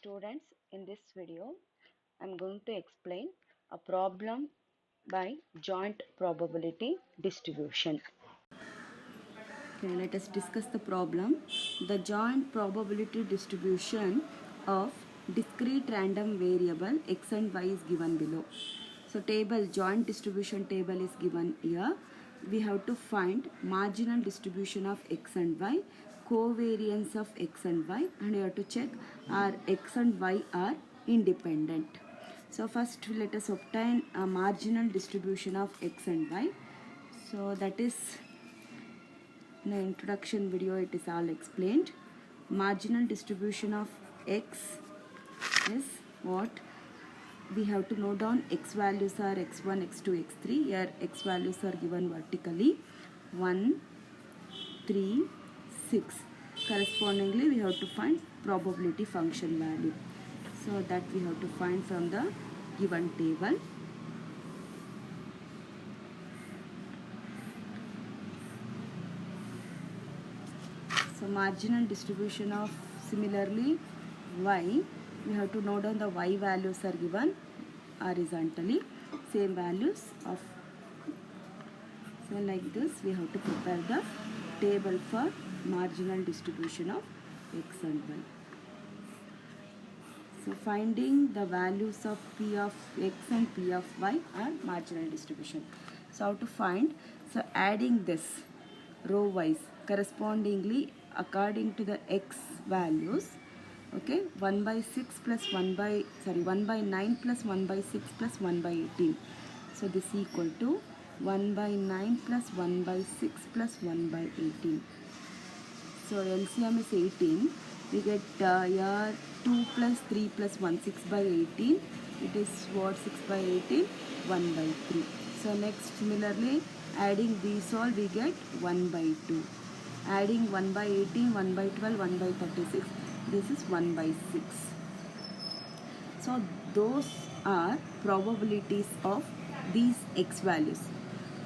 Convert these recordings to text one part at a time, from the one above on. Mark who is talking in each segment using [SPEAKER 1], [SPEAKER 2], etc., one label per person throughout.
[SPEAKER 1] students, in this video I'm going to explain a problem by joint probability distribution. Okay, let us discuss the problem. The joint probability distribution of discrete random variable x and y is given below. So table, joint distribution table is given here. We have to find marginal distribution of x and y, covariance of x and y, and you have to check are x and y are independent. So first let us obtain a marginal distribution of x and y. So that is, in the introduction video it is all explained. Marginal distribution of x is what? We have to note down x values are x1, x2, x3. Here x values are given vertically 1, 3, 6. Correspondingly we have to find probability function value. So that we have to find from the given table. So marginal distribution of similarly y, we have to note down the y values are given horizontally, same values of. So like this we have to prepare the table for marginal distribution of x and y. So finding the values of p of x and p of y are marginal distribution. So how to find? So adding this row wise correspondingly according to the x values. Okay, 1 by 6 plus 1 by 9 plus 1 by 6 plus 1 by 18. So this is equal to 1 by 9 plus 1 by 6 plus 1 by 18. So LCM is 18. We get here 2 plus 3 plus 1, 6 by 18. It is what? 6 by 18, 1 by 3. So next similarly adding these all we get 1 by 2. Adding 1 by 18, 1 by 12, 1 by 36. This is 1 by 6. So those are probabilities of these x values.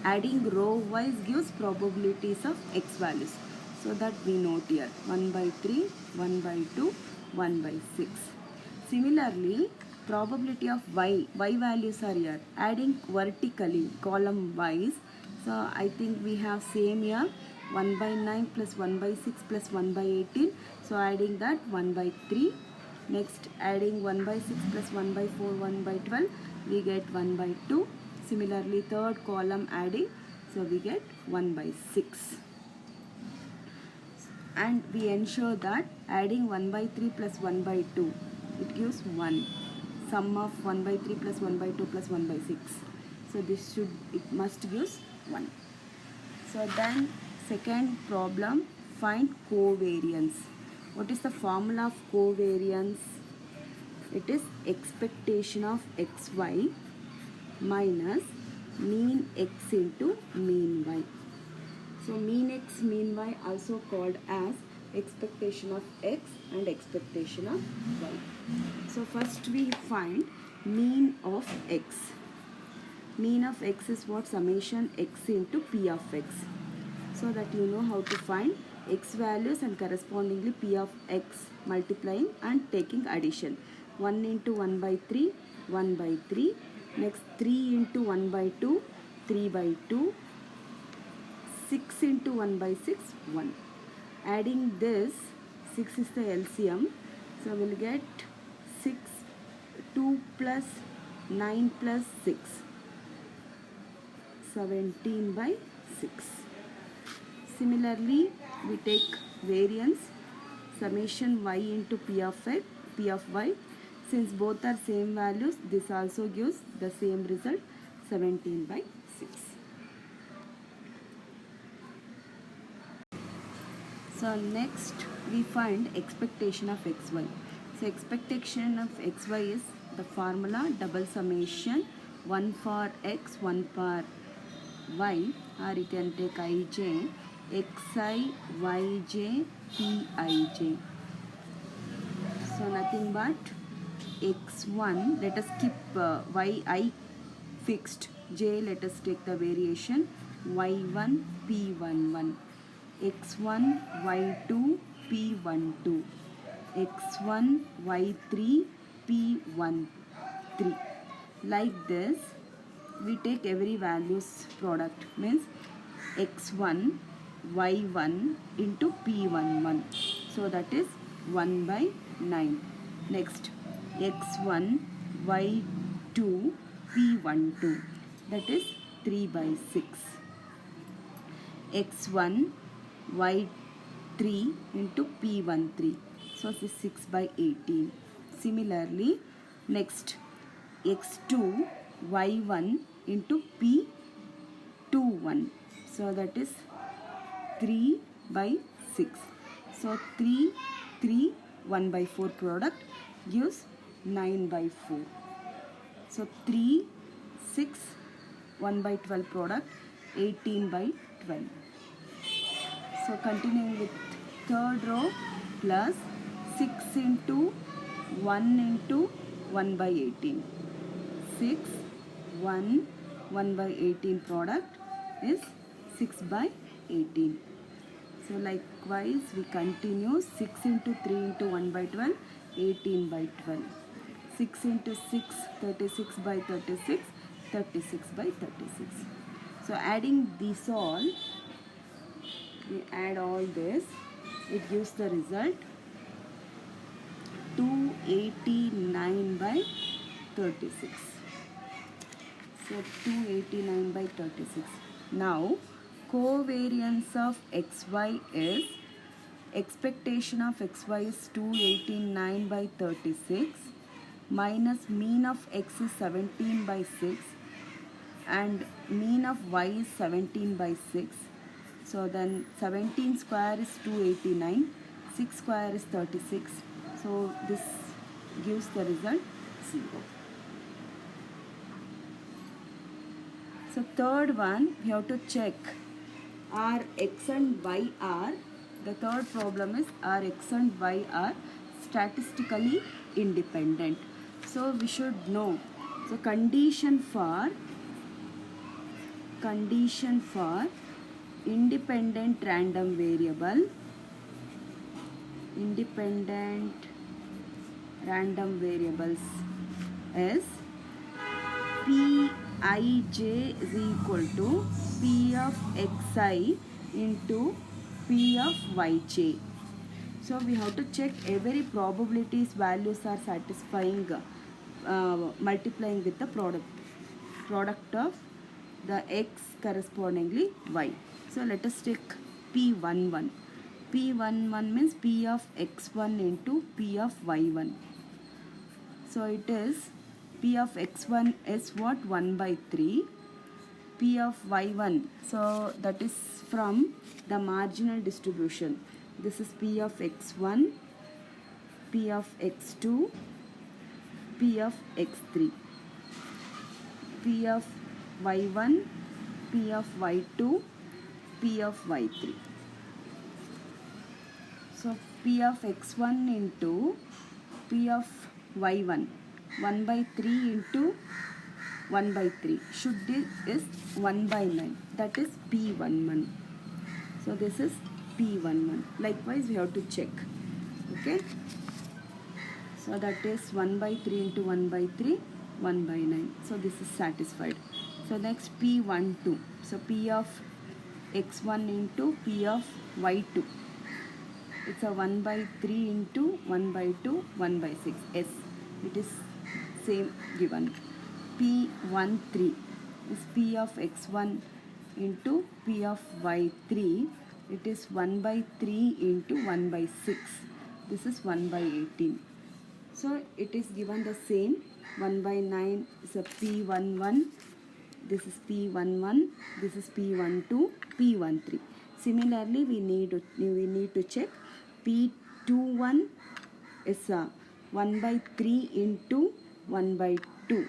[SPEAKER 1] Adding row wise gives probabilities of x values. So that we note here 1 by 3, 1 by 2, 1 by 6. Similarly, probability of y values are here. Adding vertically column wise. So I think we have same here 1 by 9 plus 1 by 6 plus 1 by 18. So adding that 1 by 3. Next adding 1 by 6 plus 1 by 4, 1 by 12. We get 1 by 2. Similarly third column adding. So we get 1 by 6. And we ensure that adding 1 by 3 plus 1 by 2. It gives 1. Sum of 1 by 3 plus 1 by 2 plus 1 by 6. So this it must gives 1. So then second problem, find covariance. What is the formula of covariance? It is expectation of xy minus mean x into mean y. So mean x, mean y also called as expectation of x and expectation of y. So first we find mean of x. Mean of x is what? Summation x into p of x. So that you know how to find x values and correspondingly p of x multiplying and taking addition. 1 into 1 by 3, 1 by 3. Next 3 into 1 by 2, 3 by 2. 6 into 1 by 6, 1. Adding this, 6 is the LCM. So we'll get 6, 2 plus 9 plus 6. 17 by 6. Similarly, we take variance, summation y into p of x, p of y. Since both are same values, this also gives the same result, 17 by 6. So next we find expectation of xy. So expectation of xy is the formula double summation 1 for x, 1 for y, or you can take ij, xi, yj, pij. So nothing but x1, let us keep yi fixed, j let us take the variation, y1, p11, x1, y2, p12. x1 y3 p1 3. Like this we take every values product, means x1 y1 into p11, so that is 1 by 9. Next x1 y2 p12, that is 3 by 6. x1 y3 into p13, so this is 6 by 18. Similarly, next x2 y1 into p21, so that is 3 by 6. So 3 3 1 by 4 product gives 9 by 4. So 3 6 1 by 12 product 18 by 12. So continuing with third row, plus 6 into 1 into 1 by 18. 6 1 1 by 18 product is 6 by 18. So likewise we continue, 6 into 3 into 1 by 12, 18 by 12. 6 into 6, 36 by 36, 36 by 36. So adding these all, we add all this, it gives the result 289 by 36. So 289 by 36. Now covariance of xy is, expectation of xy is 289 by 36 minus mean of x is 17 by 6 and mean of y is 17 by 6. So then 17 square is 289, 6 square is 36. So this gives the result 0. So third one, we have to check are x and y are, the third problem is are x and y are statistically independent. So we should know. So condition for independent random variable, independent random variables is Pij is equal to P of xi into P of yj. So we have to check every probabilities values are satisfying, multiplying with the product of the x correspondingly y. So let us take P11. P11 means P of x1 into P of y1. So it is P of x1 is what? 1 by 3. P of y1, so that is from the marginal distribution. This is P of x1, P of x2, P of x3. P of y1, P of y2, P of y3. So P of x1 into P of y1, 1 by 3 into 1 by 3 should be is 1 by 9, that is P11. So this is P11. Likewise we have to check. Okay, so that is 1 by 3 into 1 by 3, 1 by 9. So this is satisfied. So next P12. So P of x1 into P of y2. It's a 1 by 3 into 1 by 2, 1 by 6. Yes, it is same given. P13 is P of x1 into P of y3. It is 1 by 3 into 1 by 6. This is 1 by 18. So it is given the same. 1 by 9 is a P11. This is P11. This is P12. P13. Similarly, we need to check P21 is a 1 by 3 into 1 by 2.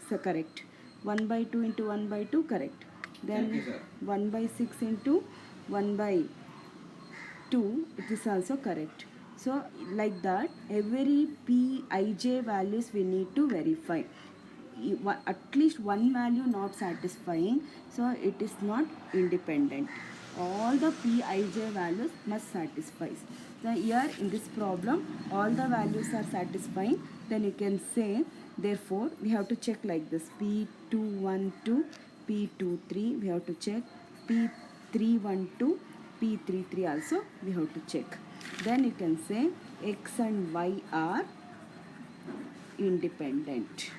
[SPEAKER 1] So correct. 1 by 2 into 1 by 2, correct. Then 1 by 6 into 1 by 2, it is also correct. So like that, every Pij values we need to verify. At least one value not satisfying, so it is not independent. all the Pij values must satisfy. So here in this problem, all the values are satisfying. Then you can say, therefore, we have to check like this. P212, P23, we have to check. P312, P33 also we have to check. Then you can say X and Y are independent.